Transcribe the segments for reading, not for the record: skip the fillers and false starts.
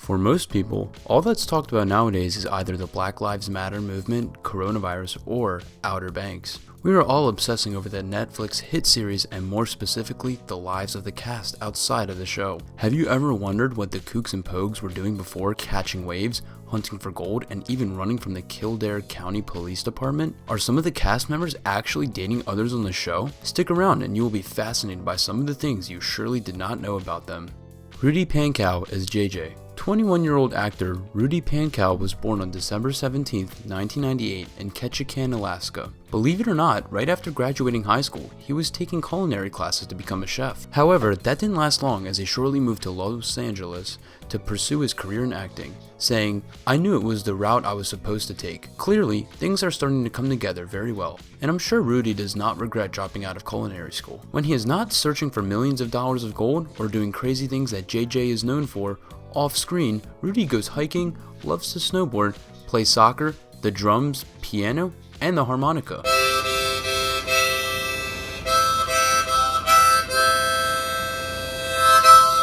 For most people, all that's talked about nowadays is either the Black Lives Matter movement, coronavirus, or Outer Banks. We are all obsessing over the Netflix hit series and more specifically, the lives of the cast outside of the show. Have you ever wondered what the Kooks and Pogues were doing before catching waves, hunting for gold, and even running from the Kildare County Police Department? Are some of the cast members actually dating others on the show? Stick around and you will be fascinated by some of the things you surely did not know about them. Rudy PANKOW as JJ. 21-year-old actor Rudy PANKOW was born on December 17, 1998 in Ketchikan, Alaska. Believe it or not, right after graduating high school, he was taking culinary classes to become a chef. However, that didn't last long as he shortly moved to Los Angeles to pursue his career in acting, saying, "I knew it was the route I was supposed to take. Clearly, things are starting to come together very well, and I'm sure Rudy does not regret dropping out of culinary school." When he is not searching for millions of dollars of gold or doing crazy things that JJ is known for, off-screen, Rudy goes hiking, loves to snowboard, plays soccer, the drums, piano, and the harmonica.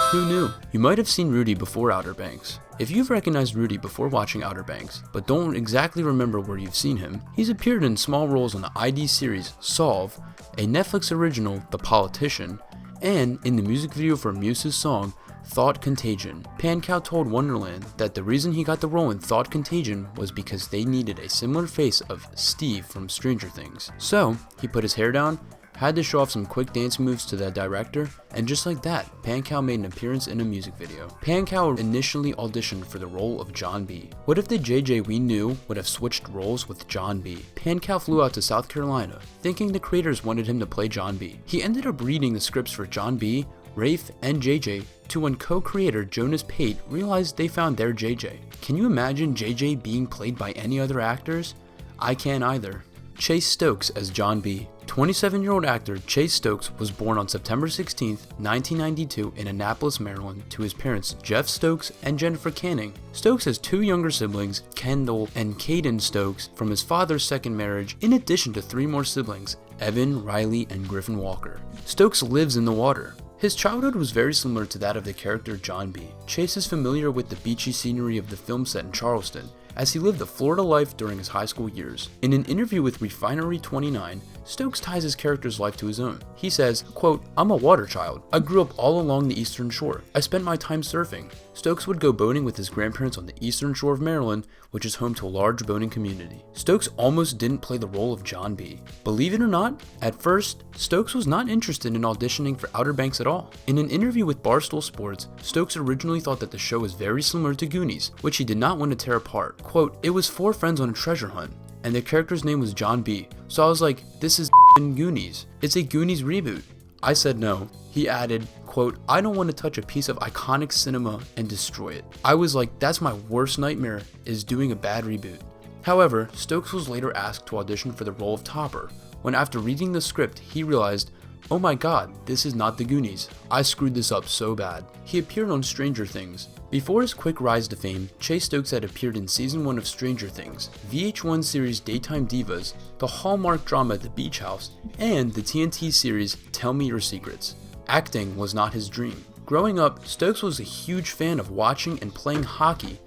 Who knew? You might have seen Rudy before Outer Banks. If you've recognized Rudy before watching Outer Banks, but don't exactly remember where you've seen him, he's appeared in small roles on the ID series Solve, a Netflix original, The Politician, and in the music video for Muse's song, Thought Contagion. PANKOW told Wonderland that the reason he got the role in Thought Contagion was because they needed a similar face of Steve from Stranger Things. So, he put his hair down, had to show off some quick dance moves to the director, and just like that, PANKOW made an appearance in a music video. PANKOW initially auditioned for the role of John B. What if the JJ we knew would have switched roles with John B? PANKOW flew out to South Carolina, thinking the creators wanted him to play John B. He ended up reading the scripts for John B, RAFE, and JJ to when co-creator Jonas Pate realized they found their JJ. Can you imagine JJ being played by any other actors? I can't either. Chase Stokes as John B. 27-year-old actor Chase Stokes was born on September 16, 1992 in Annapolis, Maryland to his parents Jeff Stokes and Jennifer Canning. Stokes has two younger siblings, Kendall and Caden Stokes, from his father's second marriage, in addition to three more siblings, Evan, Riley, and Griffin Walker. Stokes lives in the water. His childhood was very similar to that of the character John B. Chase is familiar with the beachy scenery of the film set in Charleston, as he lived the Florida life during his high school years. In an interview with Refinery 29, Stokes ties his character's life to his own. He says, quote, "I'm a water child. I grew up all along the eastern shore. I spent my time surfing." Stokes would go boating with his grandparents on the eastern shore of Maryland, which is home to a large boating community. Stokes almost didn't play the role of John B. Believe it or not, at first, Stokes was not interested in auditioning for Outer Banks at all. In an interview with Barstool Sports, Stokes originally thought that the show was very similar to Goonies, which he did not want to tear apart. Quote, "It was four friends on a treasure hunt, and the character's name was John B. So I was like, this is Goonies. It's a Goonies reboot." I said no. He added, quote, "I don't want to touch a piece of iconic cinema and destroy it." I was like, that's my worst nightmare, is doing a bad reboot. However, Stokes was later asked to audition for the role of Topper, when after reading the script, he realized, oh my god, this is not the Goonies. I screwed this up so bad. He appeared on Stranger Things. Before his quick rise to fame, Chase Stokes had appeared in Season 1 of Stranger Things, VH1 series Daytime Divas, the Hallmark drama The Beach House, and the TNT series Tell Me Your Secrets. Acting was not his dream. Growing up, Stokes was a huge fan of watching and playing hockey.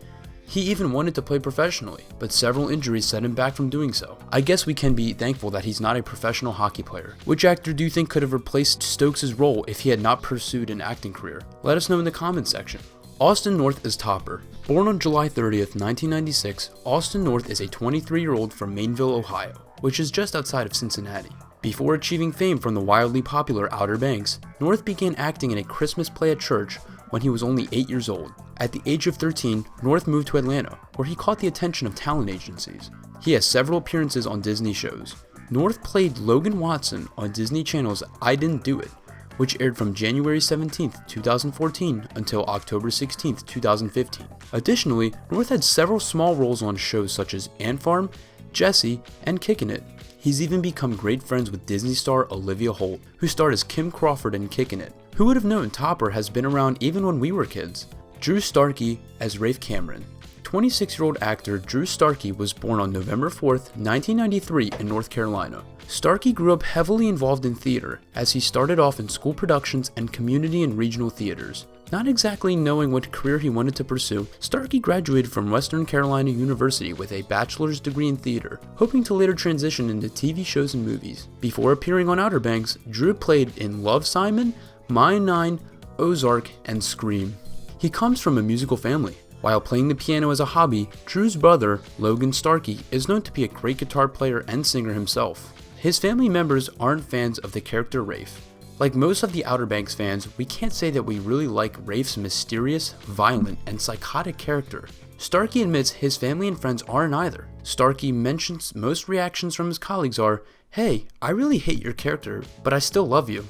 He even wanted to play professionally, but several injuries set him back from doing so. I guess we can be thankful that he's not a professional hockey player. Which actor do you think could have replaced Stokes' role if he had not pursued an acting career? Let us know in the comments section. Austin North is Topper. Born on July 30th, 1996, Austin North is a 23-year-old from Maineville, Ohio, which is just outside of Cincinnati. Before achieving fame from the wildly popular Outer Banks, North began acting in a Christmas play at church when he was only 8 years old. At the age of 13, North moved to Atlanta, where he caught the attention of talent agencies. He has several appearances on Disney shows. North played Logan Watson on Disney Channel's I Didn't Do It, which aired from January 17, 2014 until October 16, 2015. Additionally, North had several small roles on shows such as Ant Farm, Jessie, and Kickin' It. He's even become great friends with Disney star Olivia Holt, who starred as Kim Crawford in Kickin' It. Who would have known Topper has been around even when we were kids? Drew Starkey as Rafe Cameron. 26-year-old actor Drew Starkey was born on November 4, 1993 in North Carolina. Starkey grew up heavily involved in theater, as he started off in school productions and community and regional theaters. Not exactly knowing what career he wanted to pursue, Starkey graduated from Western Carolina University with a bachelor's degree in theater, hoping to later transition into TV shows and movies. Before appearing on Outer Banks, Drew played in Love, Simon, Mine 9, Ozark, and Scream. He comes from a musical family. While playing the piano as a hobby, Drew's brother, Logan Starkey, is known to be a great guitar player and singer himself. His family members aren't fans of the character Rafe. Like most of the Outer Banks fans, we can't say that we really like Rafe's mysterious, violent, and psychotic character. Starkey admits his family and friends aren't either. Starkey mentions most reactions from his colleagues are, "Hey, I really hate your character, but I still love you."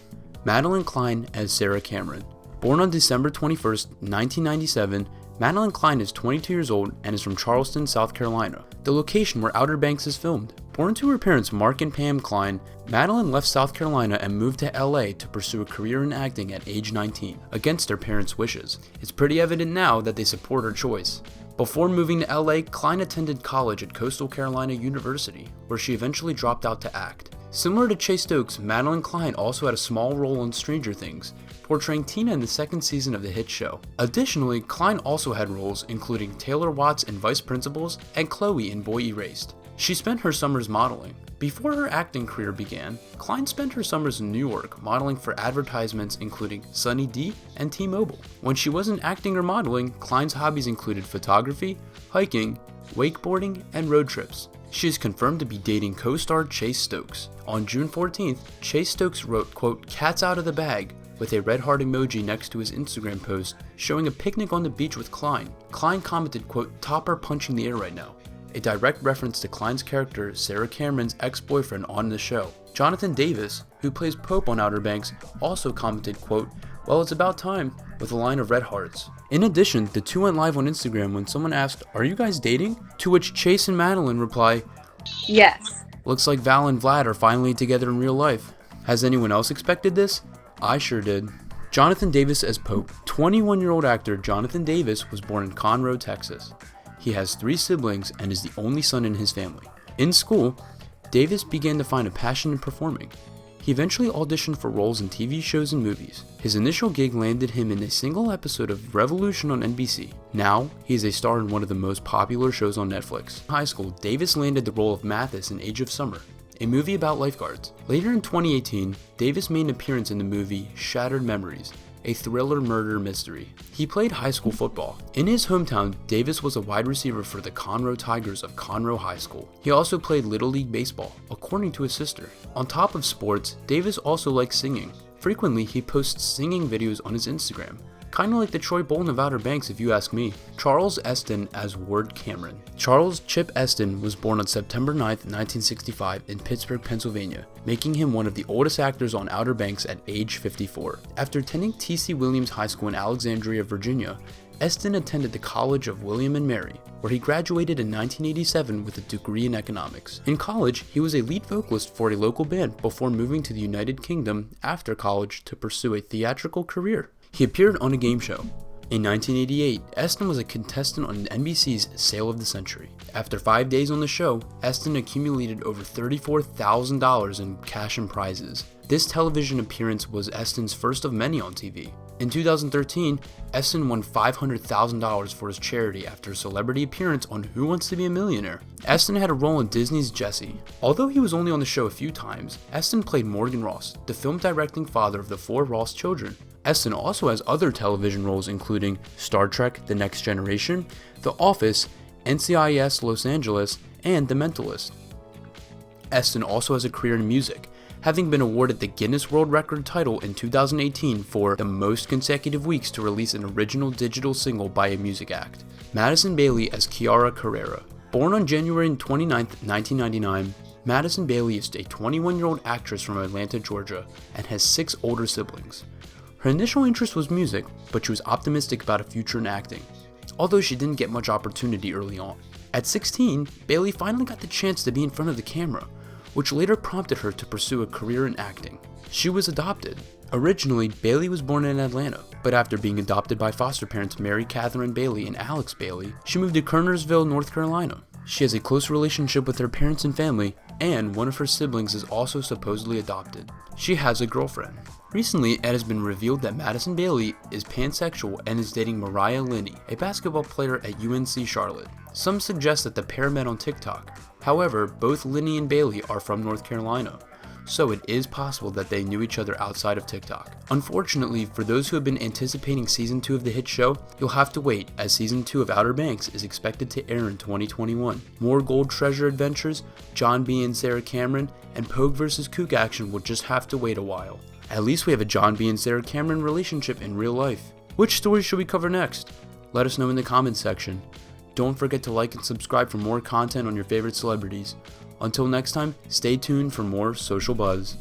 MADELYN CLINE as Sarah Cameron. Born on December 21st, 1997, MADELYN CLINE is 22 years old and is from Charleston, South Carolina, the location where Outer Banks is filmed. Born to her parents Mark and Pam Cline, MADELYN left South Carolina and moved to LA to pursue a career in acting at age 19, against her parents' wishes. It's pretty evident now that they support her choice. Before moving to LA, Cline attended college at Coastal Carolina University, where she eventually dropped out to act. Similar to Chase Stokes, MADELYN CLINE also had a small role on Stranger Things, portraying Tina in the second season of the hit show. Additionally, Cline also had roles including Taylor Watts in Vice Principals and Chloe in Boy Erased. She spent her summers modeling. Before her acting career began, Cline spent her summers in New York modeling for advertisements including Sunny D and T-Mobile. When she wasn't acting or modeling, Cline's hobbies included photography, hiking, wakeboarding, and road trips. She is confirmed to be dating co-star Chase Stokes. On June 14th, Chase Stokes wrote, quote, "Cat's out of the bag," with a red heart emoji next to his Instagram post showing a picnic on the beach with Cline. Cline commented, quote, "Topper punching the air right now," a direct reference to Cline's character Sarah Cameron's ex-boyfriend on the show. Jonathan Davis, who plays Pope on Outer Banks, also commented, quote, "Well, it's about time," with a line of red hearts. In addition, the two went live on Instagram when someone asked, "Are you guys dating?" To which Chase and MADELYN reply, "Yes." "Looks like Val and Vlad are finally together in real life." Has anyone else expected this? I sure did. Jonathan Davis as Pope. 21-year-old actor Jonathan Davis was born in Conroe, Texas. He has 3 siblings and is the only son in his family. In school, Davis began to find a passion in performing. He eventually auditioned for roles in TV shows and movies. His initial gig landed him in a single episode of Revolution on NBC. Now, he is a star in one of the most popular shows on Netflix. In high school, Davis landed the role of Mathis in Age of Summer, a movie about lifeguards. Later in 2018, Davis made an appearance in the movie Shattered Memories, a thriller murder mystery. He played high school football. In his hometown, Davis was a wide receiver for the Conroe Tigers of Conroe High School. He also played Little League Baseball, according to his sister. On top of sports, Davis also likes singing. Frequently, he posts singing videos on his Instagram. Kinda like the Troy Bolton of Outer Banks if you ask me. Charles Esten as Ward Cameron. Charles Chip Esten was born on September 9th, 1965 in Pittsburgh, Pennsylvania, making him one of the oldest actors on Outer Banks at age 54. After attending T.C. Williams High School in Alexandria, Virginia, Esten attended the College of William and Mary, where he graduated in 1987 with a degree in economics. In college, he was a lead vocalist for a local band before moving to the United Kingdom after college to pursue a theatrical career. He appeared on a game show. In 1988, Esten was a contestant on NBC's Sale of the Century. After 5 days on the show, Esten accumulated over $34,000 in cash and prizes. This television appearance was Esten's first of many on TV. In 2013, Esten won $500,000 for his charity after a celebrity appearance on Who Wants to Be a Millionaire. Esten had a role in Disney's Jessie. Although he was only on the show a few times, Esten played Morgan Ross, the film directing father of the 4 Ross children. Esten also has other television roles including Star Trek: The Next Generation, The Office, NCIS Los Angeles, and The Mentalist. Esten also has a career in music, having been awarded the Guinness World Record title in 2018 for the most consecutive weeks to release an original digital single by a music act. Madison Bailey as KIARA CARRERA. Born on January 29, 1999, Madison Bailey is a 21-year-old actress from Atlanta, Georgia, and has 6 older siblings. Her initial interest was music, but she was optimistic about a future in acting, although she didn't get much opportunity early on. At 16, Bailey finally got the chance to be in front of the camera, which later prompted her to pursue a career in acting. She was adopted. Originally, Bailey was born in Atlanta, but after being adopted by foster parents Mary Catherine Bailey and Alex Bailey, she moved to Kernersville, North Carolina. She has a close relationship with her parents and family, and one of her siblings is also supposedly adopted. She has a girlfriend. Recently, it has been revealed that Madison Bailey is pansexual and is dating Mariah Linney, a basketball player at UNC Charlotte. Some suggest that the pair met on TikTok. However, both Linney and Bailey are from North Carolina, so it is possible that they knew each other outside of TikTok. Unfortunately, for those who have been anticipating Season 2 of the hit show, you'll have to wait, as Season 2 of Outer Banks is expected to air in 2021. More gold treasure adventures, John B and Sarah Cameron, and Pogue vs. Kook action will just have to wait a while. At least we have a John B and Sarah Cameron relationship in real life. Which story should we cover next? Let us know in the comments section. Don't forget to like and subscribe for more content on your favorite celebrities. Until next time, stay tuned for more social buzz.